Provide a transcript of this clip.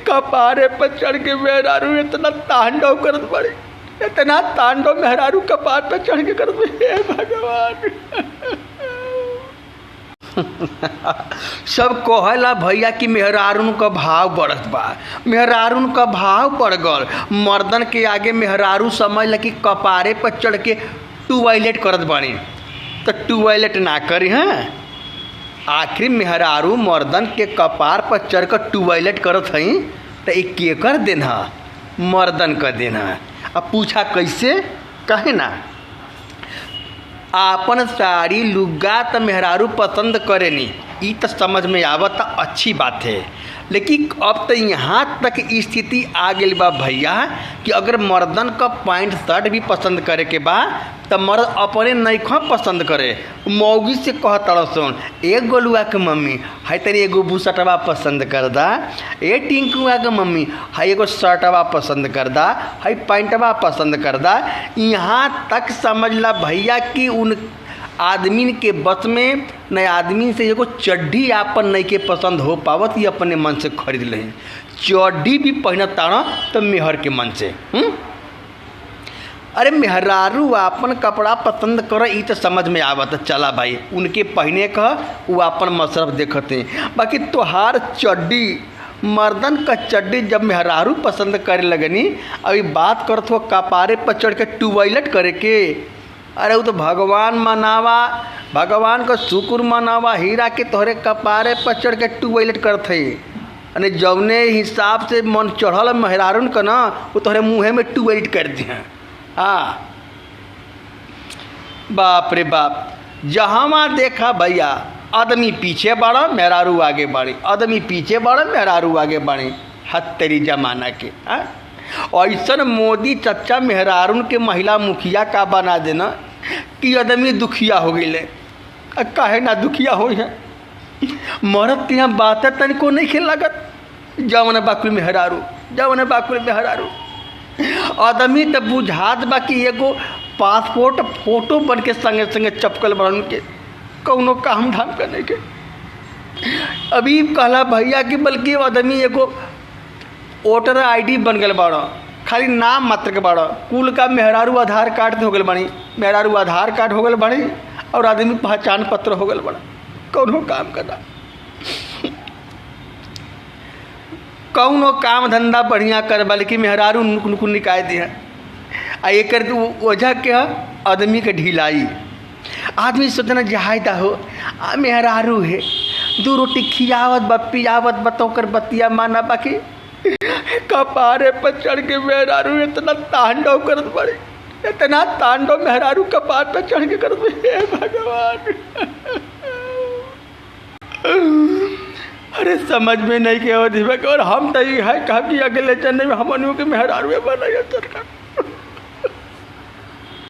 कपारे पर चढ़ के मेहरारू इतना तांडव करत बड़ी, इतना तांडव मेहरारू कपार पर चढ़ के करत बड़ी। हे भगवान सब कहेला भैया कि मेहरारून का भाव बढ़त बा, मेहरारून का भाव बढ़ गल। मर्दन के आगे मेहरारू समझ कि कपारे पर चढ़ के टॉयलेट करत बानी, तो टॉयलेट ना करी। हैं आखिर मेहरारू मर्दन के कपार पर चढ़ कर टॉयलेट करत हई, तो एक केकर देन है? मर्दन का देन है। अब पूछा कैसे? कहे ना आपन साड़ी लुगा तो मेहरारू पसंद करेनी, ई तो समझ में आवत, अच्छी बात है। लेकिन अब तो यहाँ तक स्थिति आ गई बा भैया कि अगर मर्दन का पैंट शर्ट भी पसंद करे के बा तो मर्द अपने नइखा पसंद करे, मौगी से कहता सुन, एक गोलुआ के मम्मी है तेरी एगो बुशर्टवा पसंद कर दा, ए टिंकुआ के मम्मी है एगो शर्टवा पसंद कर दा, है पैंटवा पसंद कर दा। यहाँ तक समझ ला भैया कि उन आदमी के बस में न आदमी से एगो चड्ढी आपन नहीं के पसंद हो पावत, ये अपने मन से खरीद ले। चड्ढी भी पहनत तारा तो मेहर के मन से। अरे मेहरारू आपन कपड़ा पसंद कर, ई तो समझ में आवत, चला भाई उनके पहने का वो आपन मसरफ देखते। बाकी तोहार चड्ढी, मर्दन का चड्ढी जब मेहरारू पसंद करे लगनी, अभी बात करत हो कपारे पर चढ़ के टॉयलेट करे के। अरे वो तो भगवान मनावा, भगवान का शुक्र मनावा, हीरा के तोहरे कपारे पर चढ़ के टॉयलेट करत है। अरे जौने हिसाब से मन चढ़ल मेहरारून का ना, वो तोहरे मुँहे में टॉयलेट कर दी हैं। हाँ बाप रे बाप, जहाँ देखा भैया आदमी पीछे बढ़ा मेहरारू आगे बढ़ी, आदमी पीछे बढ़ा मेहरारू आगे बढ़ी। हद तेरी जमाना के। ऐसा मोदी चच्चा मेहरारून के महिला मुखिया का बना देना कि आदमी दुखिया हो गए। काहे ना दुखिया हो है? मरद के यहाँ बातें तनिको नहीं खेल लगत, जवन बाकुल मेहरारू, जवन बाकुल मेहरारू। आदमी तो बुझात बा कि एगो पासपोर्ट फोटो बन के संगे संगे चपकल बन के कौनो काम धाम करने के। अभी कहला भैया कि बल्कि आदमी एगो वोटर आईडी बन गए बाड़ा, खाली नाम मात्र के बाड़ा। कुल का मेहरारू आधार कार्ड हो गए बनी, मेहरारू आधार कार्ड हो गए बनी और आदमी पहचान पत्र हो गए बड़ा। कौनो काम करना, कौनो काम धंधा बढ़िया कर, बल्कि मेहरारू नुक निकाय दिया। आ एक वजह क्या? आदमी के ढिलाई। आदमी सोचना जहायदा हो मेहरारू है, दो रोटी खियावत बा पियावत बतोकर बतिया माना, बाकी कपारे पर चढ़ के मेहरारू इतना तांडव करत बड़ी, इतना तांडव मेहरारू कपार पर चढ़ के करत बड़ी। हे भगवान अरे समझ में नहीं के और हम तो ये है कहा कि अगले जन्म में हम के मेहरारू बना सरकार।